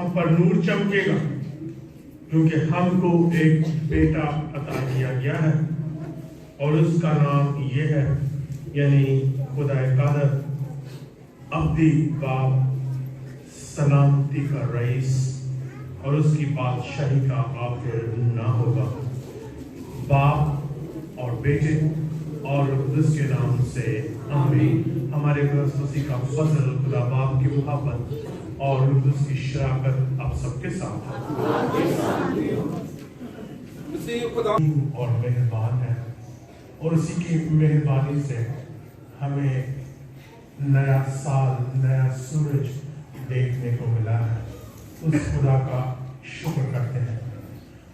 ہم پر نور چمکے گا، کیونکہ ہم کو ایک بیٹا عطا کیا گیا ہے اور اس کا نام یہ ہے، یعنی خدا قادر، ابدی باپ، سلامتی کا رئیس، اور اس کی بادشاہی کا آخر نہ ہوگا۔ باپ اور بیٹے اور قدس کے نام سے آمین۔ ہمارے مسیح کا فضل، خدا باپ کی محبت اور قدس کی شراکت آپ سب کے ساتھ ہے اور مہربان ہے، اور اسی کی مہربانی سے ہمیں نیا سال، نیا سورج دیکھنے کو ملا ہے۔ اس خدا کا شکر کرتے ہیں،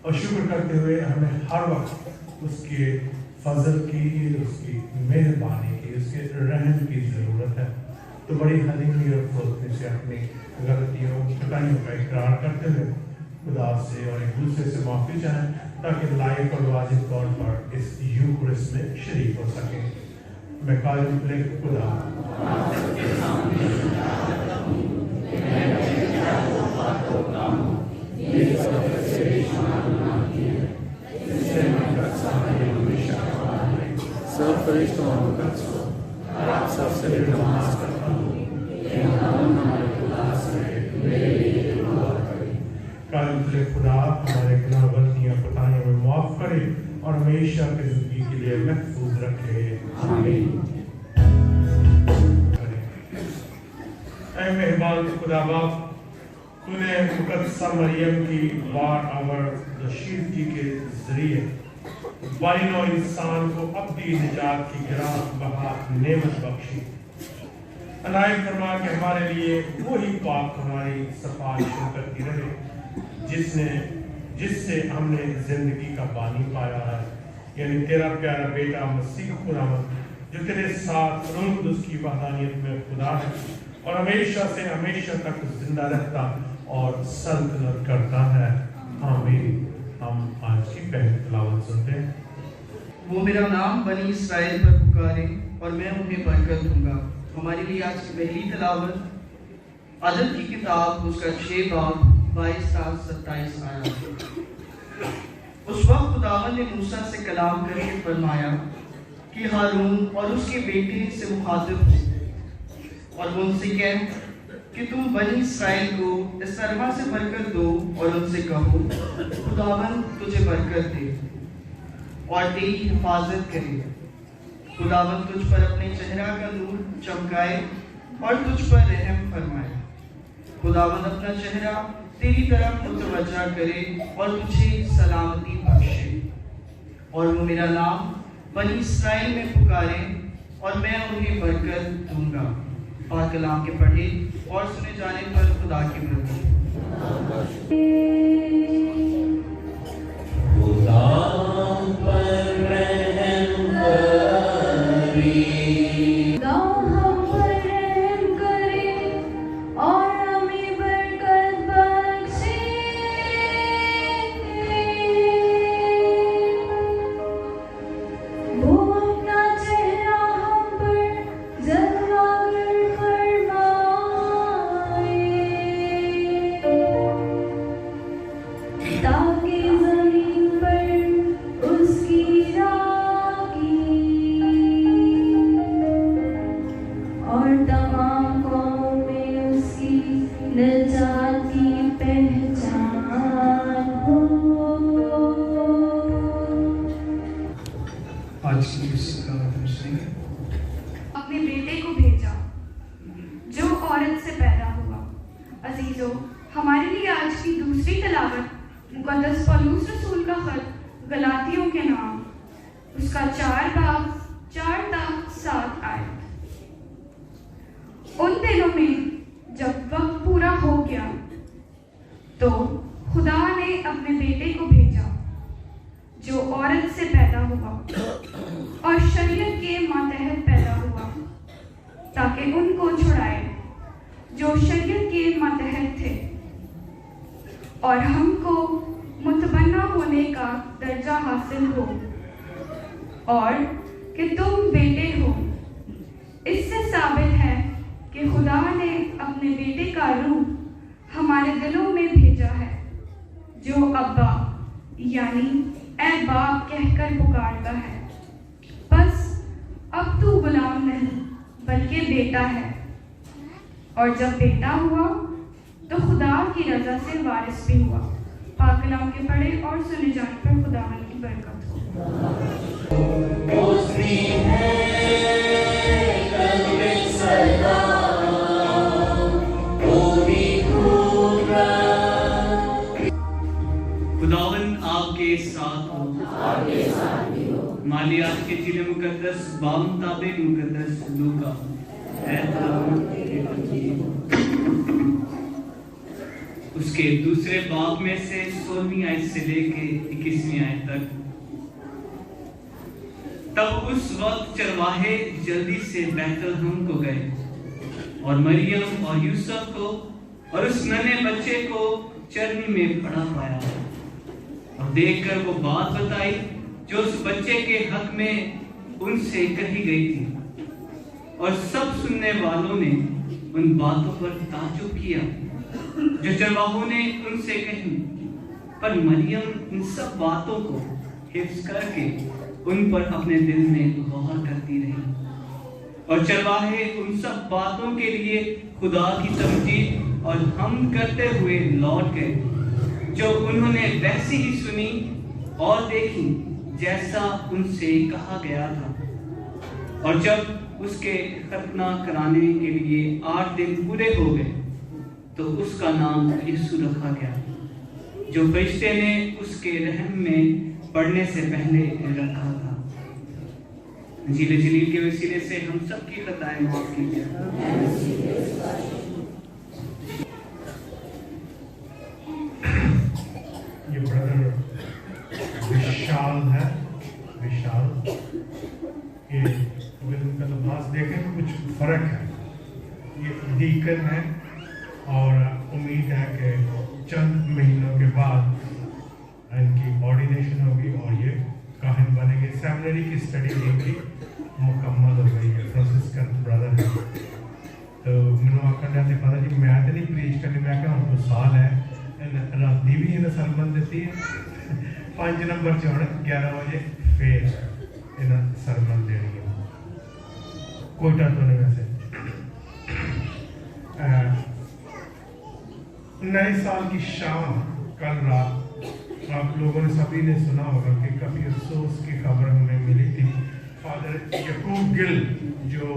اور شکر کرتے ہوئے ہمیں ہر وقت اس کے فضل کی، اس کی مہربانی کی، اس کے رحم کی ضرورت ہے۔ تو بڑی حلیمی اور فروتنی سے اپنی غلطیوں، خطائیوں کا اقرار کرتے ہوئے خدا سے اور ایک دوسرے سے معافی چاہیں، تاکہ لائق اور واجب طور پر اس یوکرس میں شریک ہو سکیں۔ میں قائم خدا سب فرشتوں کا سب سے نماز کرتا ہوں، ہمارے خدا سے میرے لیے دعا کرے۔ قائم خدا ہمارے گناہ، غلطیاں، خطائیوں میں معاف کرے اور ہمیشہ کی زندگی کے لیے محفوظ رکھے، آمین۔ اے مہربان خدا باپ، تو نے مقدسہ مریم کی بار آور رشیدگی کے ذریعے بانی نوع انسان کو ابدی نجات کی گراں بہا نعمت بخشی۔ عنایت فرما کہ ہمارے لیے وہی پاک ہماری سفارش کرتی رہے جس سے ہم نے زندگی کا بانی پایا ہے، یعنی تیرا پیارا بیٹا مسیح خداوند، جو تیرے ساتھ روح قدس کی وحدانیت میں خدا ہے اور ہمیشہ سے ہمیشہ تک زندہ رہتا اور سلطنت کرتا ہے، آمین۔ ہم آج کی پہلی تلاوت سنتے ہیں۔ وہ میرا نام بنی اسرائیل پر پکارے اور میں انہیں برکت دوں گا۔ ہمارے لیے آج کی پہلی تلاوت عدد کی کتاب، اس کا 6 باب 22 تا 27 آیات۔ اس وقت خداوند نے موسیٰ سے کلام کر کے فرمایا کہ ہارون اور اس کے بیٹے سے مخاطب ہو اور وہ ان سے کہہ کہ تم بنی اسرائیل کو اس طرح سے برکت دو اور ان سے کہو، خداوند تجھے برکت دے اور تیری حفاظت کرے۔ خداوند تجھ پر اپنے چہرہ کا نور چمکائے اور تجھ پر رحم فرمائے۔ خداوند اپنا چہرہ تیری طرف متوجہ کرے اور تجھے سلامتی بخشے۔ اور وہ میرا نام بنی اسرائیل میں پکارے اور میں انہیں برکت دوں گا۔ پاک کلام کے پڑھے اور سنے جانے پر خدا کی برکت۔ اپنے بیٹے کو بھیجا جو عورت سے پیدا ہوا۔ عزیزو، ہمارے لیے آج کی دوسری تلاوت مقدس پولس رسول کا خط گلاطیوں کے نام، اس کا 4 باب 4 تا 7 آیت۔ ان دنوں میں جب وقت پورا ہو گیا تو خدا نے اپنے بیٹے کو بھیجا جو عورت سے پیدا ہوا اور شریعت کے ماتحت پیدا ہوا، تاکہ ان کو چھڑائے جو شریعت کے ماتحت تھے اور ہم کو متبنہ ہونے کا درجہ حاصل ہو، اور کہ تم بیٹے ہو۔ اس سے ثابت ہے کہ خدا نے اپنے بیٹے کا روح हमारे दिलों में भेजा है, जो अब्बा यानी ए बाप कहकर पुकारता है। बस अब तू गुलाम नहीं बल्कि बेटा है, और जब बेटा हुआ तो खुदा की रजा से वारिस भी हुआ। पाक कलाम के पढ़े और सुने जाने पर खुदावन की बरकत हो। खुदावन आपके साथ हो। मालियात के जिले मुकद्दस बाम ताबिक मुकद्दस लूका उसके दूसरे बाब में से 16वीं आयत से लेके 21वीं आयत तक। तब उस वक्त चरवाहे जल्दी से बैतलहम को गए और मरियम और यूसुफ को और उस नन्हे बच्चे को चरनी में पड़ा पाया और देखकर वो बात बताई जो उस बच्चे के हक में उनसे कही गई थी, और सब सुनने वालों ने उन बातों पर ताज्जुब किया जो चरवाहों ने उनसे कही। पर मरियम इन सब बातों को हिफ्ज करके उन पर अपने दिल में गौर करती रही, और चरवाहे उन सब बातों के लिए खुदा की तमजीद और हमद करते हुए लौट गए जो उन्होंने वैसी ही सुनी और देखी जैसा उनसे कहा गया था। और जब उसके खतना कराने के लिए 8 दिन पूरे हो गए तो उसका नाम यीशु रखा गया, जो फरिश्ते ने उसके रहम में पढ़ने से पहले रखा था। इंजील जलील के वसीले से हम सब की खताएं माफ कीजिए। ये ब्रदर विशाल है, विशाल, ये अगर उनका लिबास देखें तो कुछ फर्क है। ये डीकन है और उम्मीद है कि चंद महीनों के बाद इनकी ऑर्डिनेशन होगी और ये काहिन बनेंगे। सेमिनरी की स्टडी इनकी मुकम्मल हो गई है। फ्रांसिस्कन ब्रदर है, तो मैंने आखिर ने पता जी मैं तो नहीं प्रीच करनी, मैं क्या हमको साल है राती भी इन्हें सरमन देती है 5 नंबर च होने 11 बजे फिर इन्हें सरमन देनी है। कोयटा तो नहीं वैसे नए साल की शाम कल रात आप लोगों ने सभी ने सुना होगा कि काफ़ी अफसोस की खबर हमें मिली थी। फादर यकूब गिल जो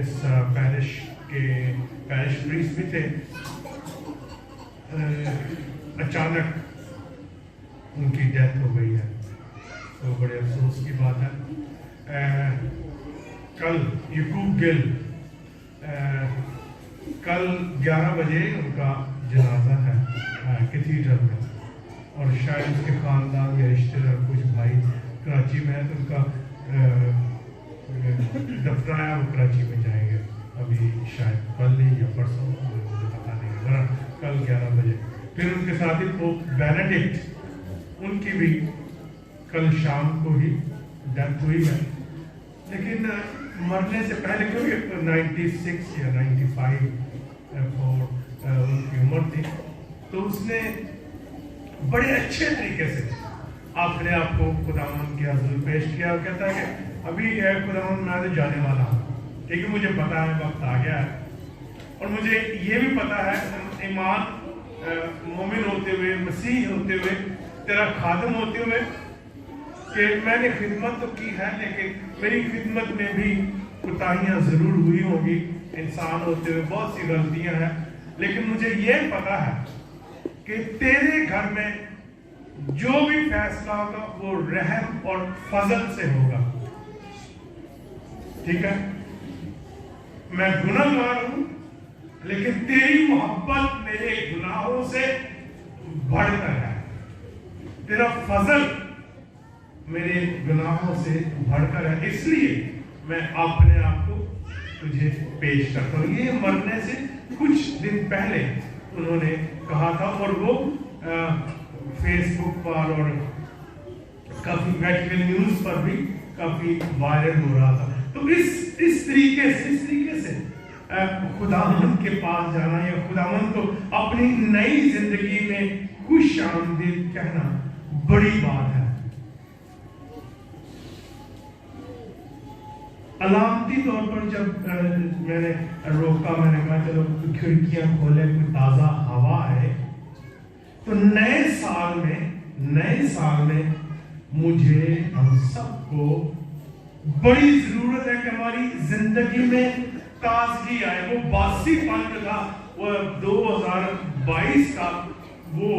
इस पैरिश के पैरिश प्रीस्ट भी थे, अचानक उनकी डेथ हो गई है, तो बड़े अफसोस की बात है। कल यकूब गिल कल 11 बजे उनका जनाजा है कैथीड्रल में, और शायद उसके ख़ानदान या रिश्तेदार कुछ भाई कराची में है तो उनका दफनाया वो कराची में जाएंगे अभी शायद कल नहीं या परसों, मुझे पता नहीं, मगर कल 11 बजे। फिर उनके साथ ही पोप बेनेडिक्ट उनकी भी कल शाम को ही डेथ हुई है, लेकिन मरने से पहले क्योंकि 96 या 95 उनकी उम्र थी, तो उसने बड़े अच्छे तरीके से अपने आप को खुदावन के हज़ूर पेश किया और कहता है कि अभी खुदावन मैं तो जाने वाला हूँ, ठीक है, मुझे पता है वक्त आ गया है, और मुझे ये भी पता है ईमान मोमिन होते हुए, मसीह होते हुए, तेरा खादम होते हुए कि मैंने खिदमत तो की है, लेकिन मेरी खिदमत में भी कोताहियाँ ज़रूर हुई होंगी, इंसान होते हुए बहुत सी गलतियाँ हैं, लेकिन मुझे ये पता है कि तेरे घर में जो भी फैसला होगा वो रहम और फजल से होगा, ठीक है। मैं गुनाहगार हूं, लेकिन तेरी मोहब्बत मेरे गुनाहों से बढ़कर है, तेरा फजल मेरे गुनाहों से बढ़कर है, इसलिए मैं अपने आप को तुझे पेश करता हूँ। ये मरने से कुछ दिन पहले उन्होंने कहा था, और वो फेसबुक पर और काफी वेटिकन न्यूज पर भी काफी वायरल हो रहा था। तो इस तरीके से खुदावंद के पास जाना या खुदावंद को अपनी नई जिंदगी में खुश आमदीद कहना बड़ी बात है। अलामती तौर पर जब मैंने रोका, मैंने कहा चलो खिड़कियां खोले, कोई ताजा हवा है, तो नए साल में मुझे हम सबको बड़ी जरूरत है कि हमारी जिंदगी में ताजगी आए। वो बासी पंथ था, वो 2022 का वो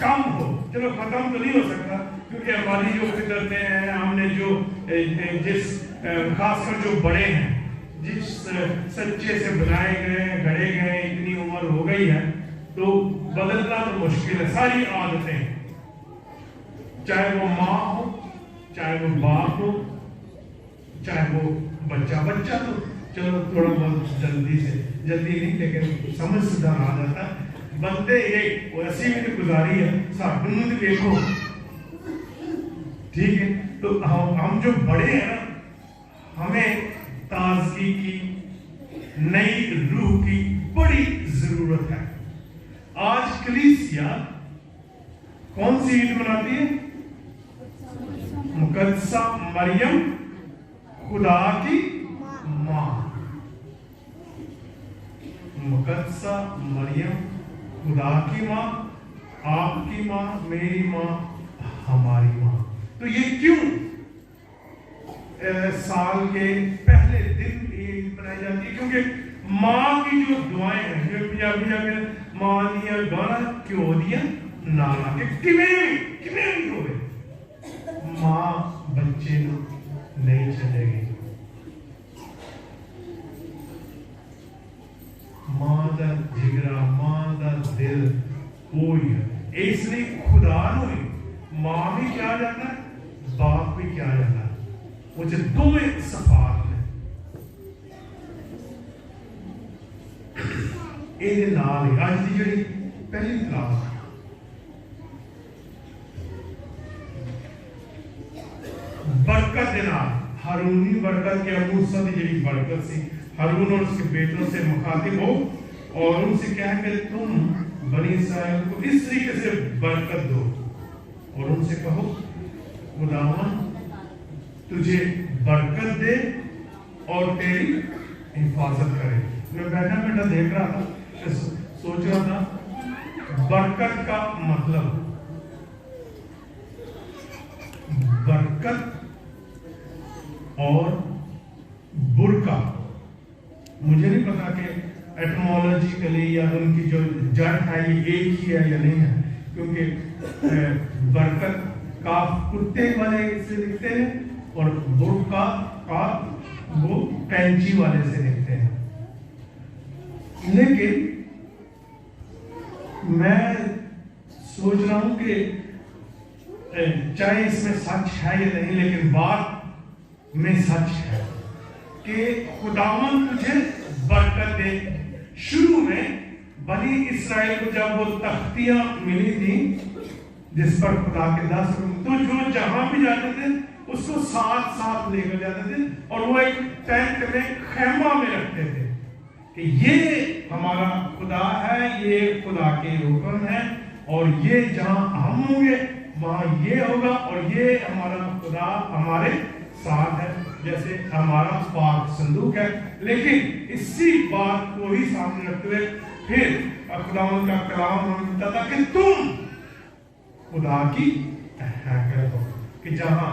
कम हो, चलो खत्म तो नहीं हो सकता, क्योंकि हमारी जो फितरतें हैं, हमने जो जिस खासकर जो बड़े हैं, जिस सच्चे से बनाए गए, गढ़े गए, इतनी उम्र हो गई है, तो बदलना तो मुश्किल है। सारी आदतें, चाहे वो माँ हो, चाहे वो बाप हो, चाहे वो बच्चा तो चलो थोड़ा बहुत जल्दी नहीं, लेकिन समझ सुधार आ जाता है। बंदे एक वैसी भी गुजारी है, साधु देखो, ठीक है। तो हम जो बड़े हैं ना, हमें ताजगी की, नई रूह की बड़ी जरूरत है। आज कलीसिया कौन सी ईद मनाती है? मुकद्दसा मरियम, खुदा की माँ। मुकद्दसा मरियम, खुदा की माँ, आपकी माँ, मेरी माँ, हमारी माँ। तो ये क्यों साल के पहले दिन ईद मनाई जाती है? क्योंकि माँ की जो दुआएं हैं, जो पंजाबी माँ दिया गाना क्यों दिया नाला के किमें होवे, माँ बच्चे नहीं चलेगी। माँ का जिगरा, माँ का दिल कोई है, इसलिए खुदा माँ भी क्या जाता है, बाप भी क्या जाता है, मुझे दोवें सफात ने ਇਹਦੇ ਨਾਲ ਹੀ ਅੱਜ ਦੀ ਜਿਹੜੀ ਪਹਿਲੀ ਕਲਾਸ बरकत के नाम, हारूनी बरकत के मूसा की जी बरकत सी, हारून और उसके बेटों से मुखातिब हो और उनसे कहा कि तुम बनी इस्राएल को इस तरीके से बरकत दो और उनसे कहो खुदावंद तुझे बरकत दे और तेरी हिफाजत करे। मैं बैठा देख रहा था, सोच रहा था बरकत का मतलब, बरकत और बुरका, मुझे नहीं पता कि एटमोलॉजिकली या उनकी जो जड़ है ये एक ही है या नहीं है, क्योंकि बरकत का कुत्ते वाले से लिखते हैं और बुरका का वो कैंची वाले से लिखते हैं। लेकिन मैं सोच रहा हूं कि चाहे इसमें सच है या नहीं, लेकिन बात में सच है कि खुदावन तुझे बरकत दे। शुरू में बनी इस्राएल को जब वो तख्तियां मिली थी जिस पर खुदा के 10 तो जो जहां भी जाते थे उसको साथ साथ लेकर जाते थे और वो एक टेंट में खैमा में रखते थे कि ये हमारा खुदा है, ये खुदा के हुक्म है और ये जहां हम होंगे वहां ये होगा और ये हमारा खुदा हमारे साथ है, जैसे हमारा पाक संदूक है। लेकिन इसी बात को ही सामने रखते हुए फिर खुदावंद का कलाम हमें बताता कि तुम खुदा की हैकल हो, कि जहां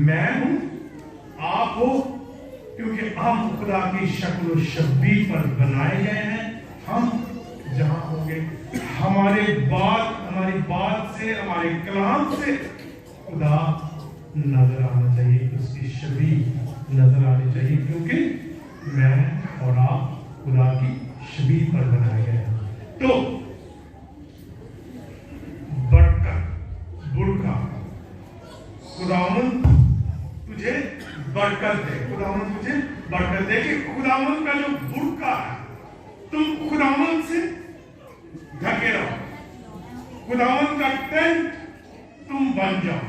मैं हूं आप हो, क्योंकि हम खुदा की शक्ल शबीह पर बनाए गए हैं। हम जहां होंगे हमारी बात से, हमारे कलाम से खुदा नजर आना चाहिए, उसकी शबीह नजर आनी चाहिए, क्योंकि मैं और आप खुदा की शबीह पर बनाए गए हैं। तो बरकत, बुरका, खुदावंद तुझे बरकत दे, खुदावंद तुझे बरकत दे। कि खुदावंद का जो बुरका है तुम खुदावंद से ढके रहो, खुदावंद का टेंट तुम बन जाओ।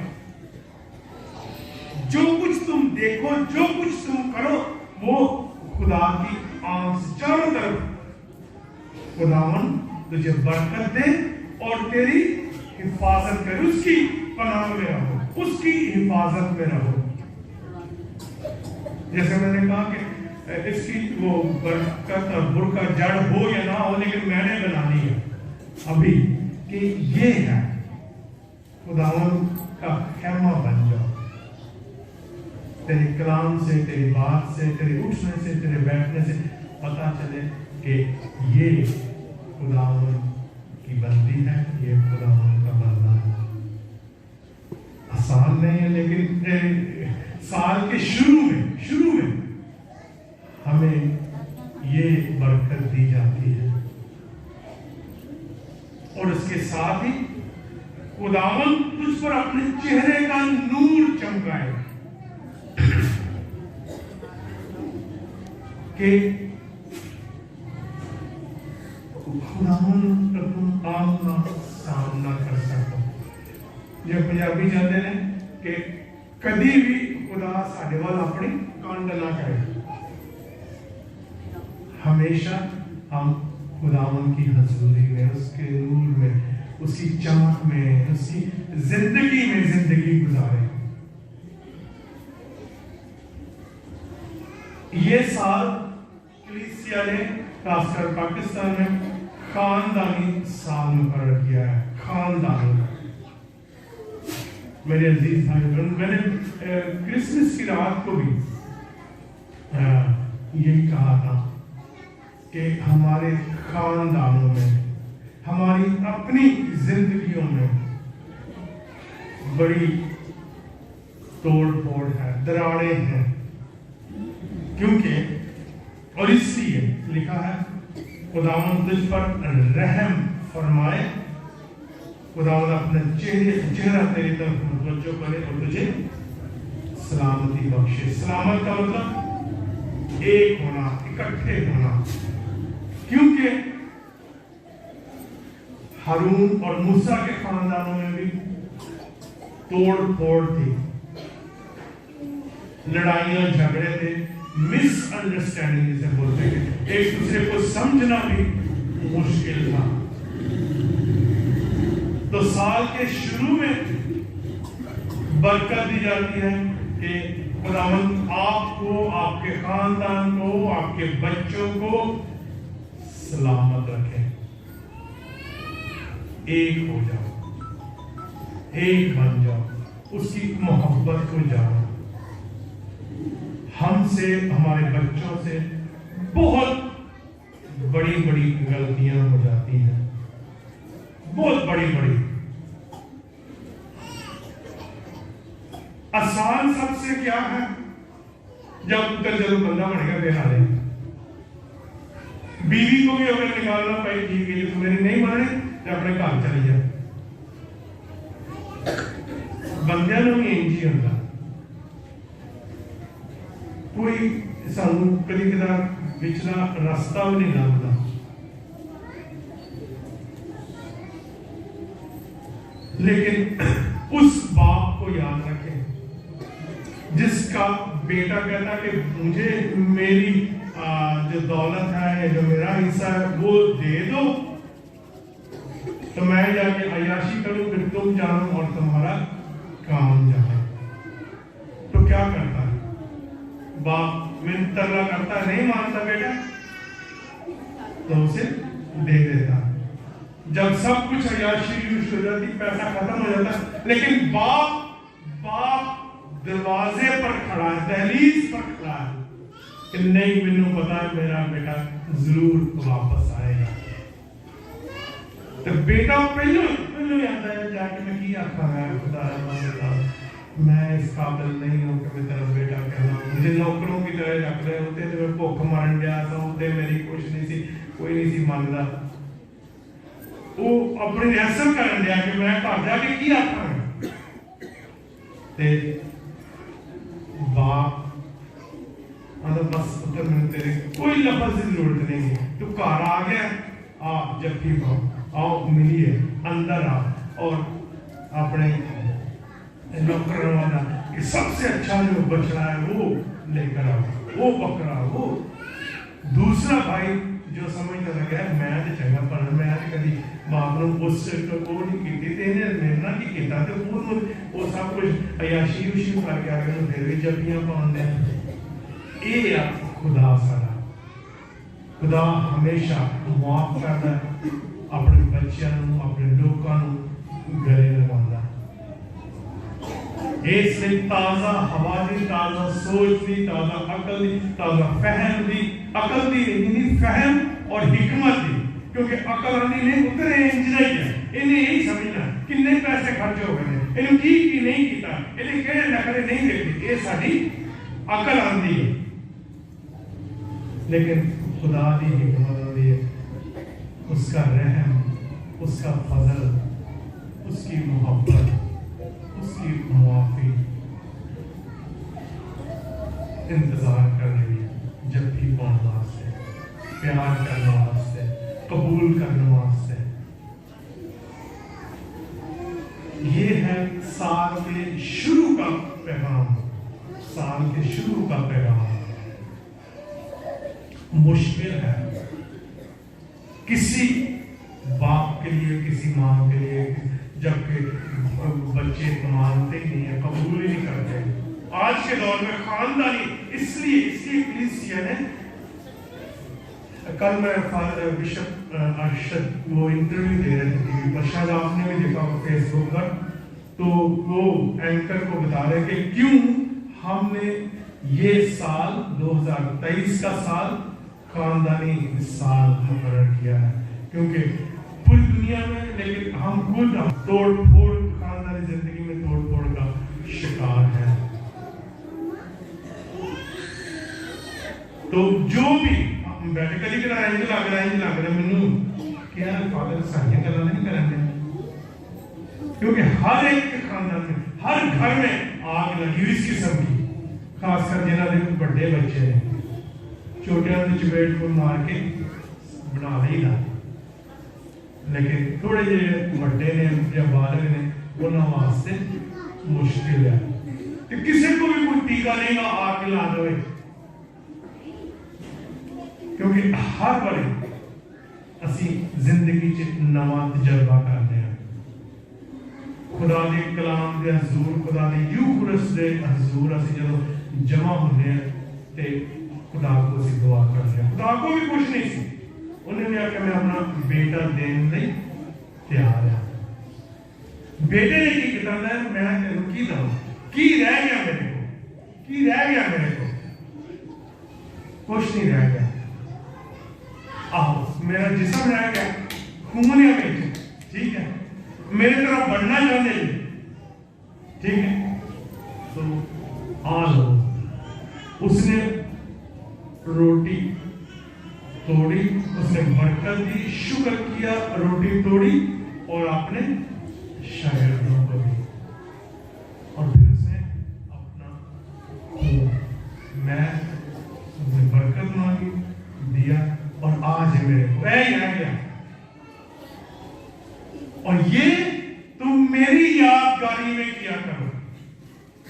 जो कुछ तुम देखो, जो कुछ तुम करो वो खुदा की आंख से चारों तरफ खुदावन तुझे बरकत दे और तेरी हिफाजत करे, उसकी पनाह में रहो, उसकी हिफाजत में रहो। जैसे मैंने कहा कि इसकी वो बरकत और बुर का जड़ हो या ना हो, लेकिन मैंने बना ली है अभी कि ये है खुदावन का खेमा बन जाओ। तेरे कलाम से, तेरी बात से, तेरे उठने से, तेरे बैठने से पता चले कि ये खुदावन की बंदी है, ये खुदावन का बंदा है। आसान नहीं है, लेकिन साल के शुरू में हमें ये बरकत दी जाती है। और इसके साथ ही खुदावन तुझ पर अपने चेहरे का नूर चमकाए कि खुदावन का तुम आमना सामना कर सको। जब पंजाबी कहते हैं कि कभी भी खुदा साडे वाल अपनी कंड ना करे, हमेशा हम खुदावन की हजूरी में, उसके नूर में, उसकी चमक में, उसकी जिंदगी में जिंदगी गुजारे। ये साल कलीसिया ने खासकर पाकिस्तान में खानदानी साल मुकर्रर किया है। खानदानी, मेरे अजीज भाई बहन, मैंने क्रिसमस की रात को भी यही कहा था कि हमारे खानदानों में, हमारी अपनी जिंदगियों में बड़ी तोड़ फोड़ है, दरारें हैं, क्योंकि और इसलिए लिखा है खुदावन तुझ पर रहम फरमाए, खुदावन अपना चेहरा तेरी तरफ मुतवज्जो करे और तुझे सलामती बख्शे। सलामत का मतलब एक होना, इकट्ठे होना, क्योंकि हारून और मूसा के खानदानों में भी तोड़ फोड़ थी, लड़ाइयां झगड़े थे, मिसअंडरस्टैंडिंग जिसे बोलते हैं, एक दूसरे को समझना भी मुश्किल था। तो साल के शुरू में बरकत दी जाती है कि खुदावंद आपको, आपके खानदान को, आपके बच्चों को सलामत रखे। एक हो जाओ, एक बन जाओ, उसकी मोहब्बत को जानो। हमसे, हमारे बच्चों से बहुत बड़ी बड़ी गलतियां हो जाती हैं, बहुत बड़ी बड़ी। आसान सबसे क्या है, जब तक जरूर बंदा बनेगा बेहाले, बीवी को भी अगर निकालना पाए, ठीक है, तो मेरी नहीं बने तो अपने घर चली जाए। बंदियां ਨੂੰ ਵੀ ਇੰਜ ਹੀ ਹੁੰਦਾ, कोई सानू कभी कदा विचला रास्ता भी नहीं लगता। लेकिन उस बाप को याद रखें जिसका बेटा कहता कि मुझे मेरी जो दौलत है, जो मेरा हिस्सा है, वो दे दो तो मैं जाके अयाशी करूं, फिर तुम जानो और तुम्हारा काम जाए। तो क्या करता है बाप? तरला करता, नहीं मानता बेटा तो उसे दे देता। जब सब कुछ अयाशी यूज हो जाती, पैसा खत्म हो जाता, लेकिन बाप दरवाजे पर खड़ा है, दहलीज पर खड़ा है कि नहीं, मैनू पता है मेरा बेटा जरूर वापस आएगा। तो बेटा पहले आता है जाके मैं की आखा है, खुदा मैं इस काबिल नहीं हूं कि मैं तेरा बेटा कहना, मुझे नौकरों की तरह रख रहे होते तो मैं भुख मरन गया था, होते मेरी कुछ नहीं सी, कोई नहीं सी मानता। वो अपनी रिहर्सल करन दिया कि मैं घर जाके की आखा ते बाप बस पुत्र मैंने तेरे कोई लफ्ज की जरूरत नहीं है, तू घर आ गया, आप जफ्फी पाओ, आओ मिलिए, अंदर आओ और अपने नौकरों वाला कि सबसे अच्छा जो बछड़ा है वो लेकर आओ, वो बकरा, वो دوسرا بھائی جو سمجھتا لگا میں تو چنگا پڑھا میں کبھی باپ نے اس کو نہیں کی میرے نال کی کیتا تے وہ سب کچھ عیاشی وشی کر کے آگے پھر بھی جبیاں پاؤندے اے خدا سارا خدا ہمیشہ معاف کرتا ہے اپنے بچیاں نو اپنے لوکاں نو گلے لگاوندا اس لیے تازہ ہوا دی تازہ سوچ دی تازہ عقل دی تازہ فہم دی عقل دی نہیں فہم اور حکمت دی کیونکہ عقل آنی نے اتنے انجنائی ہے انہیں یہی سمجھنا کتنے پیسے خرچ ہو گئے انہیں کی نہیں کیتا انہیں کہنے نقلے نہیں دیکھتے یہ ساری عقل آندی ہے لیکن خدا دی حکمت آندی ہے اس کا رحم اس کا فضل اس کی محبت اس کی معافی انتظار کرنے بھی جب بھی پہنچ واسطے پیار کرنے واسطے قبول کرنے واسطے یہ ہے سال کے شروع کا پیغام سال کے شروع کا پیغام مشکل ہے کسی باپ کے لیے کسی ماں کے لیے جبکہ بچے مانتے ہی نہیں ہیں قبول ہی نہیں کرتے آج کے دور میں خاندانی اس لیے کلیسیا نے کل میں بشپ ارشد وہ انٹرویو دے رہے تھے ٹی وی پر شاید آپ نے بھی دیکھا فیس بک پر تو وہ اینکر کو بتا رہے کہ کیوں ہم نے یہ سال 2023 کا سال خاندانی سال مقرر کیا ہے کیونکہ پوری دنیا میں لیکن ہم خود توڑ پھوڑ خاندانی زندگی میں توڑ پھوڑ کا شکار ہے تو جو بھی بیٹھے کلی کرا رہے لگ رہے منو کیا فادر ساریاں گلاں نہیں کرنے کیونکہ ہر ایک خاندان میں ہر گھر میں آگ لگی ہوئی اس قسم کی خاص کر جنہاں دے بڑے بچے ہیں چھوٹیاں دی چپیٹ کو مار کے بنا لئی دا لیکن تھوڑے جے بڑے نے یا بالغ نے انہاں واسطے مشکل ہے کہ کسی کو بھی کوئی ٹیکا نہیں گا آگ لا دے کیونکہ ہر بار اسی زندگی چ نواں تجربہ کرتے ہیں خدا دے کلام دے حضور خدا دے یوکرس دے حضور اسی جب جمع ہوتے ہیں تے خدا کو اسی دعا کرتے ہیں خدا کو بھی کچھ نہیں سی انہوں نے کہا میں اپنا بیٹا دین لئی تیار ہوں بیٹے نے کی کہتا ہے میں تینوں کی دوں کی رہ گیا میرے کو کچھ نہیں رہ گیا آہو میرا جسم رہ گیا خون ہے میرے ٹھیک ہے میرے طرح بڑھنا چاہتے ہیں ٹھیک ہے تو آ لو اس نے روٹی توڑی اس نے برکت دی شکر کیا روٹی توڑی اور اپنے شاگردوں کو دی اور پھر اس نے اپنا میں برکت مانگی دیا اور آج ہے میرے کو اے آ گیا اور یہ تم میری یادگاری میں کیا کرو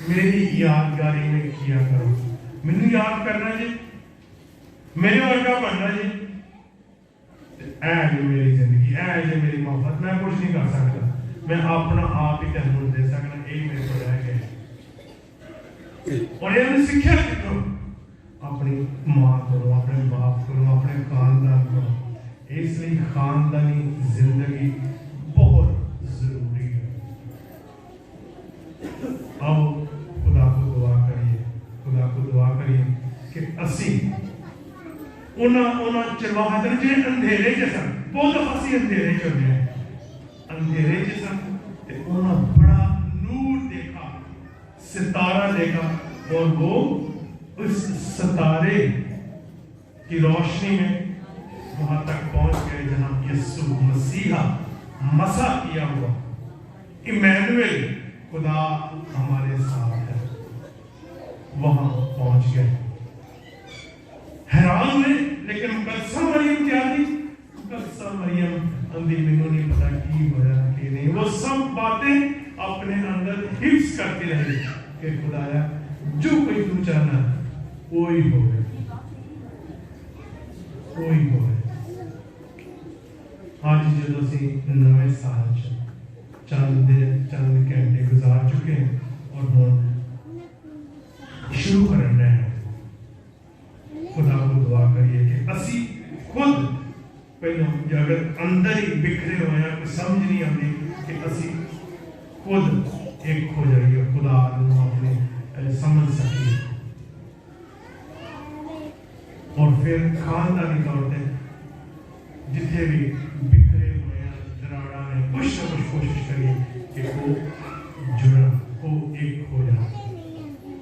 میری یادگاری میں کیا کرو میں یاد کرنا جی میرے ورگا بننا جی اے جو میری زندگی اے جو میری محبت میں کچھ نہیں کر سکتا میں اپنا آپ ہی تحمل دے سکنا یہی میرے کو رہ گئے اور یہ ہمیں سکھیا کرو اپنی ماں کرو اپنے باپ کرو اپنے خاندان کرو اس لیے خاندانی زندگی بہت ضروری ہے آؤ خدا کو دعا کریے کہ اسی انہاں چرواہاں دے جے اندھیرے جسن بہت اسی اندھیرے چلے ہیں اندھیرے جسن تے انہاں بڑا نور دیکھا ستارہ دیکھا اور وہ اس ستارے کی روشنی میں وہاں تک پہنچ گئے جہاں یسوع مسیحا مسا کیا ہوا ایمانویل خدا ہمارے ساتھ ہے وہاں پہنچ گئے حیران ہوئے لیکن مقدسہ مریم کیا تھی مقدسہ مریم اندھی منوں نہیں پتا کی ہویا کہ نہیں وہ سب باتیں اپنے اندر حفظ کرتی رہی کہ خدایا جو کوئی تو چاہنا وہی ہوگا جدو اسی نویں سال چند گھنٹے گزار چکے ہیں اور ہم شروع کرنا ہے. خدا کو دعا کریے کہ اسی خود پہلے اگر اندر ہی بکھرے ہوئے ہیں کوئی سمجھ نہیں آتی کہ اسی خود ایک ہو جائیے خدا اپنے سمجھ سکیے اور پھر خاندانی طور پہ جتنے بھی بکھرے ہوئے ہیں دراڑا میں کچھ نہ کچھ کوشش کریے کہ وہ جڑا وہ ایک ہو جائے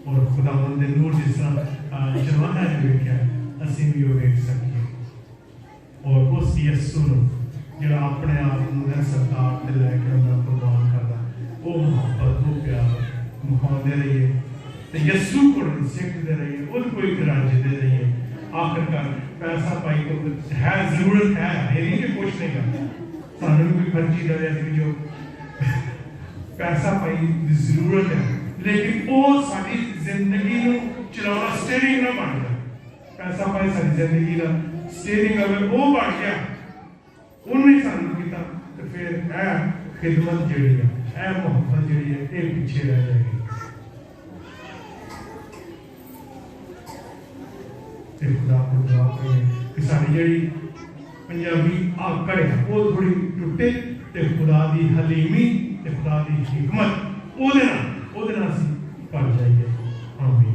اور خدا مند نور جس طرح جوانہ نے بھی کیا اسی بھی وہ ایک سکیے اور اس یسوع جڑا اپنے آپ کو سرکار تے لے کے انہاں قربان کردا وہ محبت وہ پیار مخاندے رہیے تے یسوع کو سکھ دے رہیے اور کوئی گراج دے رہیے. آخر کار پیسہ پائی تو ہے ضرورت ہے یہ نہیں کہ کچھ نہیں کرتا سانوں کوئی خرچی دے دے جو پیسہ پائی ضرورت ہے لیکن وہ ساری زندگی نو چلانا سٹیئرنگ نہ بن جائے. پیسہ پائی ساری زندگی کا سٹیئرنگ اگر وہ بن گیا انہیں سانو کیتا تو پھر اے خدمت جڑی ہے اے محبت جڑی ہے یہ پیچھے رہ جائے گی. تے خدا کو دعا کریں کہ ساری جڑی پنجابی آکڑ ہے وہ تھوڑی ٹوٹے تے خدا دی حلیمی تے خدا دی حکمت وہ دینا سی پڑ جائیے. آمین.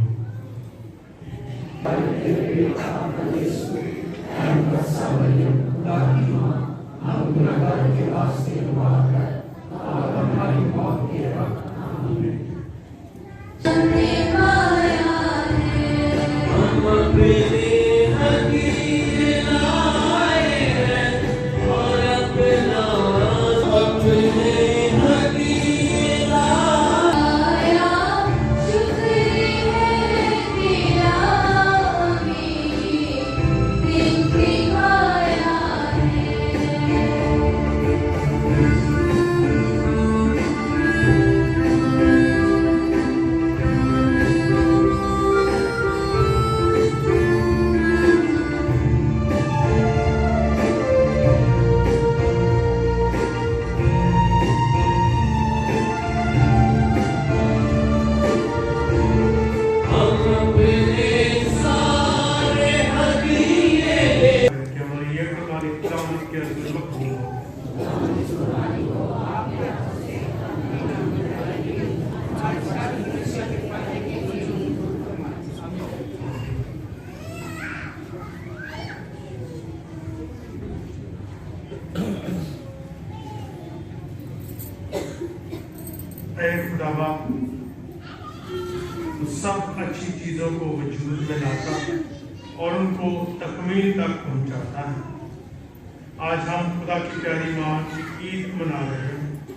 سب اچھی چیزوں کو وجود میں لاتا اور ان کو تکمیل تک پہنچاتا ہے. آج ہم خدا کی پیاری ماں کی عید منا رہے ہیں.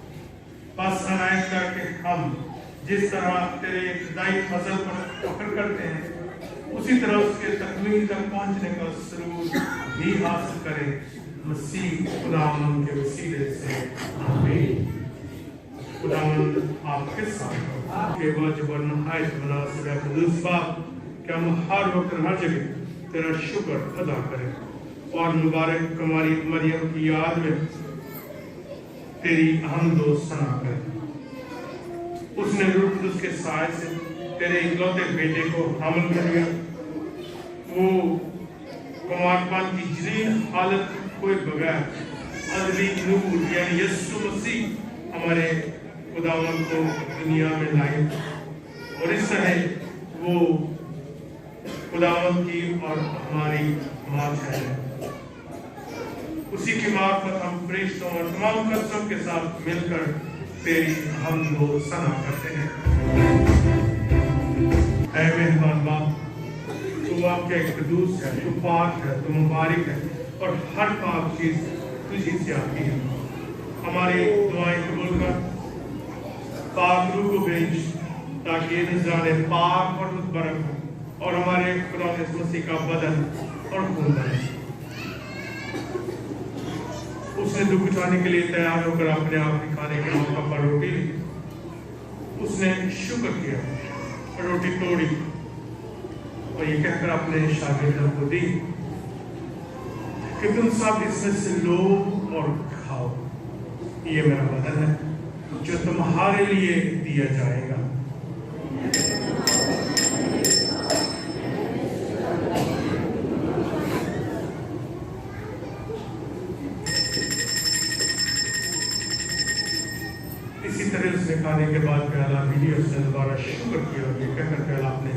بس عنایت کر کے ہم جس طرح تیرے ابتدائی فضل پر فخر کرتے ہیں اسی طرح اس کے تکمیل تک پہنچنے کا سرور بھی حاصل کریں. مسیح خداوند کے وسیلے سے آمین. خداوند آپ کے ساتھ کہ واجب اور نہایت مناسب ہے قدوس باپ کہ ہم ہر وقت ہر جگہ تیرا شکر ادا کریں اور مبارک کماری مریم کی یاد میں تیری حمد و ثنا کریں. اس نے روح قدس کے سائے سے تیرے اکلوتے بیٹے کو حامل کر لیا. وہ کمارپان کی جنین حالت کوئی بغیر ازلی نور یعنی یسوع مسیح ہمارے خداوند کو دنیا میں لائے اور اس طرح وہ خداوند کی اور ہماری ماں ہے. اسی کی معرفت ہم فرشتوں اور تمام قدسوں کے ساتھ مل کر تیری حمد و ثنا کرتے ہیں. اے مہربان باپ تو آپ کے قدوس ہے تو پاک ہے تو مبارک ہے اور ہر پاک چیز تجھی سے آتی ہے. ہماری دعائیں قبول کر پاک روح کو بھیج تاکہ یہ نذرانے پاک اور متبرک ہو اور ہمارے خدا مسیح کا بدن اور خون بنے. اس نے دکھ اٹھانے کے لیے تیار ہو کر اپنے آپ کھانے کے موقع پر روٹی لی. اس نے شکر کیا اور روٹی توڑی اور یہ کہہ کر اپنے شاگردوں کو دی کہ تم سب اس میں سے لو और खाओ, ये मेरा बदन है जो तुम्हारे लिए दिया जाएगा। इसी तरह उसने खाने के बाद प्याला भी उसने दोबारा शुक्र किया और ये कहकर प्याला अपने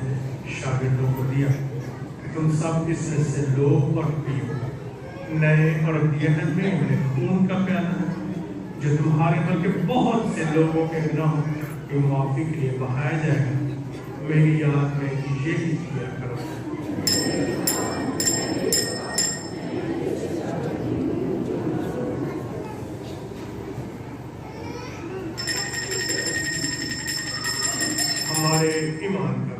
शागिर्दों को दिया कि तुम सब इसमें से लो और पियो, नए और यहन में मेरे खून का प्याला है जो तुम्हारे बल्कि बहुत से लोगों के गुनाहों की माफी के लिए बहाया जाएगा। मेरी याद में यही किया करो। हमारे ईमान का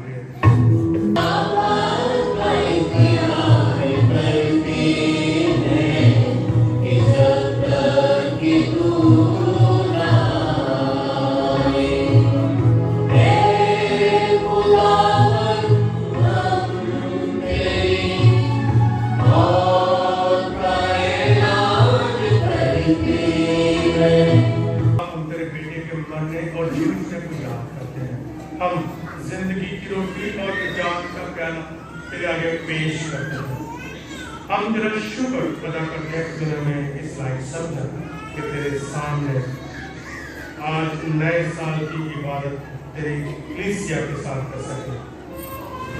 और जीवन को याद करते हैं। हम जिंदगी की रोटी और निजात का प्याला तेरे आगे पेश करते हैं। हम तेरा शुक्र अदा करते हैं कि तूने हमें इस लायक समझा कि तेरे सामने आज नए साल की इबादत तेरी कलीसिया के साथ कर सके।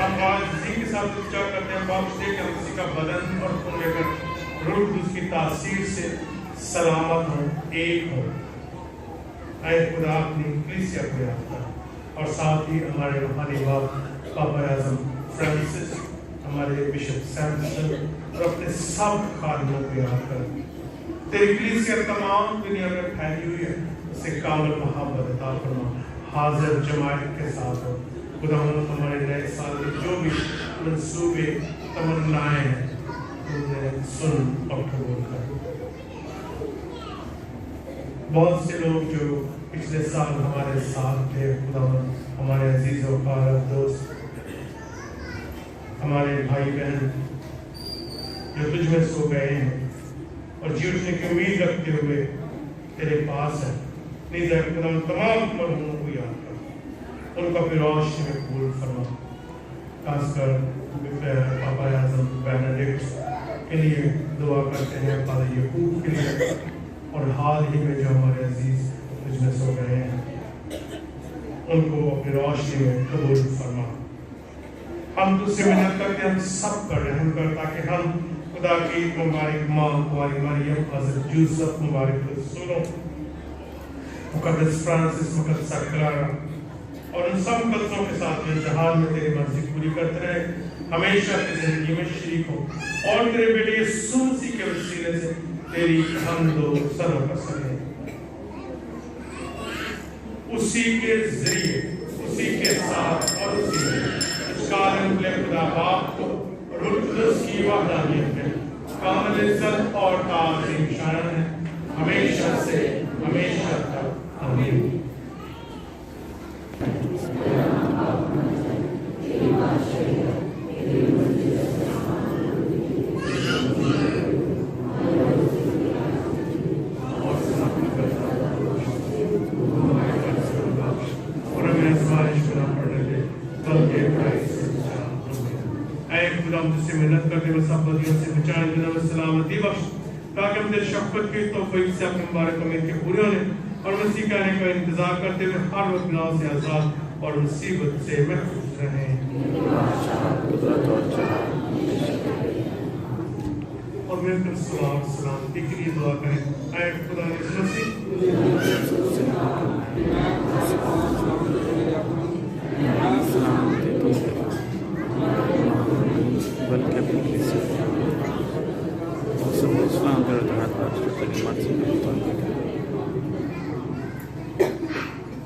हम आज इसी के साथ पूजा करते हैं, बाप से कि हम किसी का बदन और खून लेकर रूह उसकी तासीर से सलामत हो, एक हो। ऐ खुदा अपनी कलीसिया को याद कर और साथ ही हमारे रूहानी बाप पापा आज़म फ्रांसिस, हमारे बिशप सैमसन और अपने सब खादिमों को याद कर। तेरी कलीसिया तमाम दुनिया में फैली हुई है, उसे कामिल मोहब्बत अता फरमा, हाजिर जमात के साथ हो। खुदा हमारे नए साल के जो भी मंसूबे तमन्नाएं हैं उन्हें सुन और कबूल कर। बहुत से लोग जो पिछले साल हमारे साथ थे, खुदा हमारे अजीज और दोस्त, हमारे भाई बहन जो तुझ में सो गए हैं और जी उठने की उम्मीद रखते हुए तेरे पास है, प्लीज खुदा तमाम मरहूमों को याद कर, उनका फिर रोशनी में कबूल फरमा। खासकर पापा आज़म बेनेडिक्ट के लिए दुआ करते हैं, फादर यकूब के लिए, और हाल ही में जो हमारे अजीज तुझमें सो गए हैं उनको अपनी रोशनी में कबूल फरमा। हम तुझसे मिन्नत करते हैं, हम सब पर रहम कर ताकि हम खुदा की मुबारक माँ कुंवारी मरियम, हज़रत यूसुफ मुबारक रसूलों, मुकद्दस फ्रांसिस, मुकद्दस क्लारा और उन सब मुकद्दसों के साथ में जहान में तेरी मर्जी पूरी करते रहे, हमेशा की जिंदगी में शरीक हो और तेरे बेटे यीशु मसीह के वसीले से तेरी हमदो सना कर सके। उसी के जरिए, उसी के साथ और उसी में कालम के खुदा बाप को रूह कुद्दूस की वहदानियत में कामिल इज्जत और ताज़ीम शान है, हमेशा से हमेशा तक। आमीन। ताकि हम तेरे शफ़क़त की तौफ़ीक़ से अपने मुबारक उम्मीद के पूरे होने और मसीह के आने का इंतजार करते हुए हर वक्त गुनाह से आज़ाद और मुसीबत से महफूज रहें। और मिलकर सलामती के लिए दुआ करें। ऐ खुदा यीशु मसीह बल्कि अपनी कलीसिया इस्लाम पर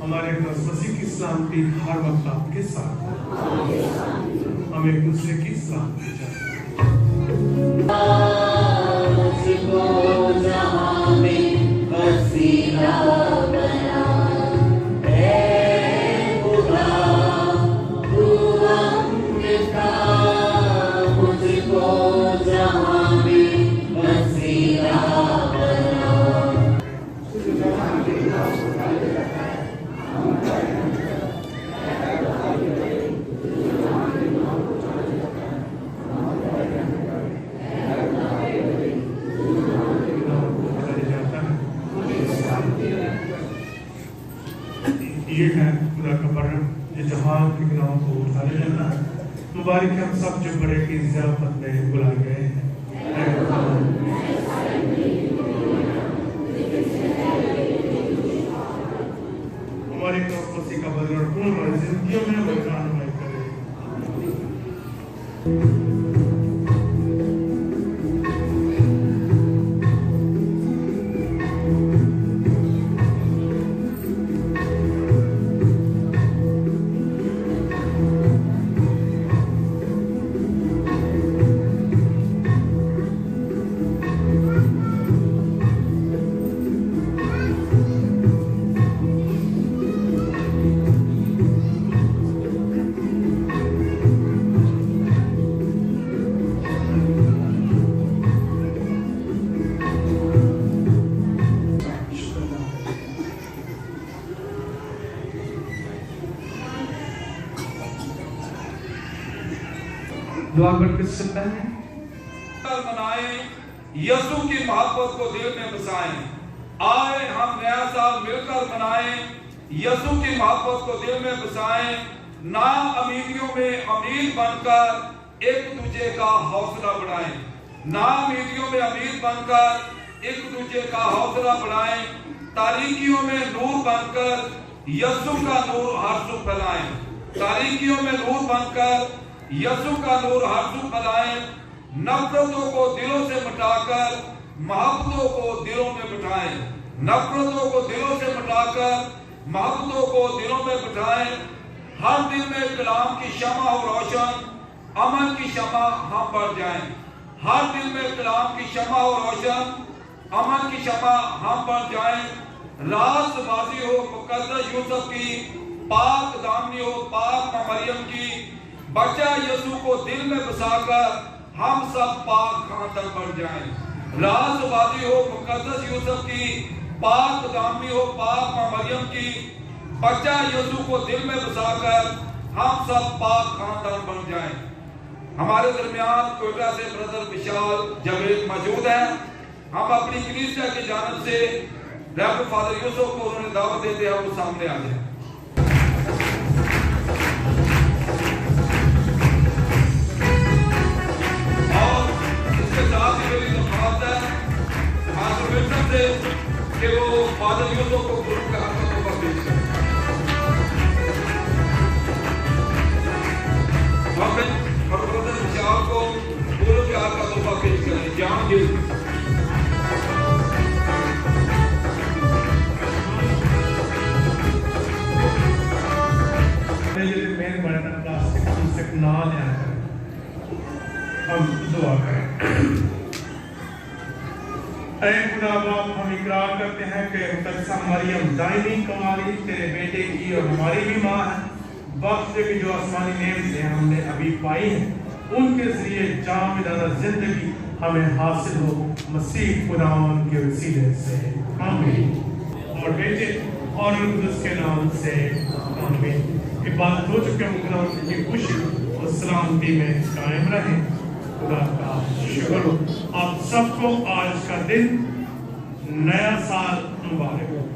हमारे मसीह की सलामती हर वक्त आपके साथ है। हम एक दूसरे की सलामती चाहते जहाँ में یہ ہے خدا کا برم جو جہان کے گناہوں کو اٹھا لے جاتا ہے۔ مبارک ہم سب جو بڑے کی ضیافت میں بلائے گئے ہیں۔ ہماری طرف مسیح کا بدل اور خون ہماری زندگیوں میں وہ رہنمائی کرے۔ دعا برکت سے پہلے منائیں، یسوع کی محبت کو دل میں بسائیں۔ آئے ہم نیا سال مل کر منائیں، یسوع کی محبت کو دل میں بسائیں۔ نا امیدیوں میں امید بن کر ایک دوسرے کا حوصلہ بڑھائیں۔ نا امیدیوں میں امید بن کر ایک دوسرے کا حوصلہ بڑھائیں۔ تاریکیوں میں نور بن کر یسوع کا نور ہر سو پھیلائیں۔ تاریکیوں میں نور بن کر یسوع کا نور ہر سو پھیلائیں۔ نفرتوں کو دلوں سے مٹا کر محبتوں کو دلوں میں بٹھائیں۔ نفرتوں کو دلوں سے مٹا کر محبتوں کو دلوں میں بٹھائیں۔ ہر دل میں کلام کی شمع ہو روشن، امن کی شمع ہم بڑھ جائیں۔ ہر دل میں کلام کی شمع ہو روشن، امن کی شمع ہم بڑھ جائیں۔ راز بازی ہو مقدس یوسف کی، پاک دامنی ہو پاک مریم کی، بچہ یسوع کو دل میں بسا کر ہم سب پاک خاندان بن جائیں۔ راز بازی ہو مقدس یوسف کی، پاک دامنی ہو پاک مریم کی، بچہ یسوع کو دل میں بسا کر ہم سب پاک خاندان بن جائیں۔ ہمارے درمیان کوئٹہ سے برادر وشال جاوید موجود ہیں۔ ہم اپنی کلیسیا کی جانب سے ریورنڈ فادر یوسف کو انہوں نے دعوت دیتے ہیں وہ سامنے آ جائیں۔ کہ وہ فادر یوسف کو گروپ کا حق پر پیش کریں۔ اور برادر وشال کو پھولوں کے ہاتھ کا تحفہ پیش کریں۔ جان دل مین بڑھنا پلاسٹک نہ لینا کریں۔ ہم دعا کریں۔ اے خدا باپ، ہم اقرار کرتے ہیں کہ مقدسہ مریم دائمی کمالی تیرے بیٹے کی اور ہماری بھی ماں ہے۔ بخش دے کہ جو آسمانی نعمتیں ہم نے ابھی پائی ہیں ان کے ذریعے جاودانہ زندگی ہمیں حاصل ہو، مسیح خداوند کے وسیلے سے آمین۔ اور بیٹے اور روح القدس کے نام سے آمین۔ عبادت ہو چکے خداوند کی خوشی اور سلامتی میں قائم رہیں۔ خدا کا شکر ہو۔ آپ سب کو آج کا دن نیا سال مبارک ہو۔